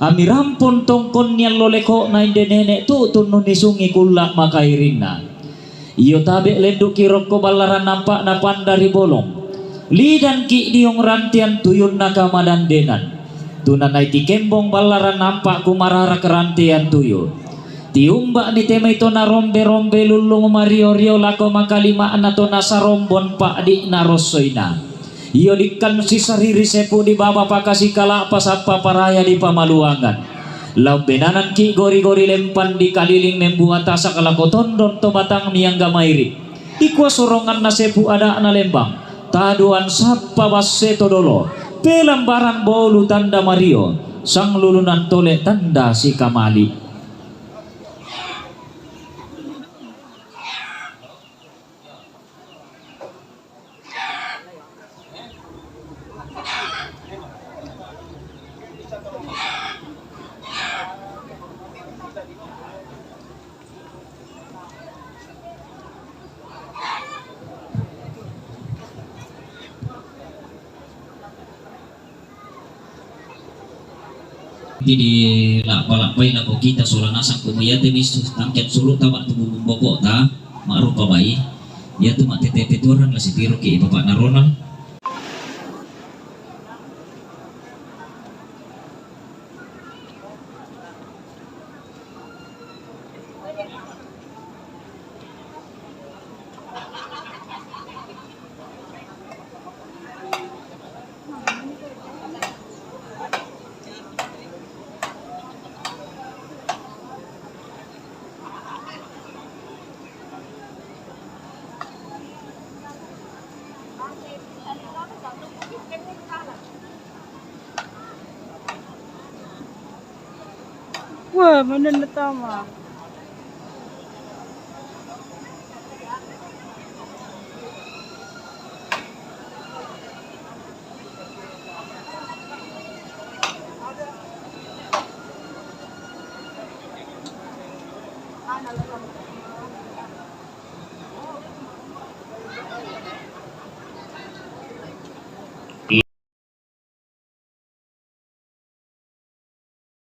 Amirampon tongkon niyan loleko na indenene tu tunun nisungi kulak makairinna. Iyo tabe lenduk kirok ko balaran nampak na pandari bolong. Lidan ki diong rantian tuyun nakamadan denan. Tunanay ti kembong balaran nampak kumarara kerantian tuyo. Tiumbak ni tema itu na rombe-rombe lulung mario-rio lako makalima anato na sarombon pak di narosoina. Iyo dikan si sariri sepu di baba pakasi kala pasapa paraya di pamaluangan. Lau benanan ki gori-gori lempan di kaliling membuat tasa kalako tondon to batang miang gamairi. Ikwa sorongan na sepu ada na lembang. Taduan sapa baseto dolo. Pelambaran bolu tanda Mario. Sang lulunan tole tanda si Kamali. Di lakpa-lakpai na ko kita sola nasang kumuyate ni tangket suluk tamak tubuh bokok ta ma'ruf babai ya tu mak tete turan lah si tiro ki bapak na Ronald. Wah, mana tama. Ano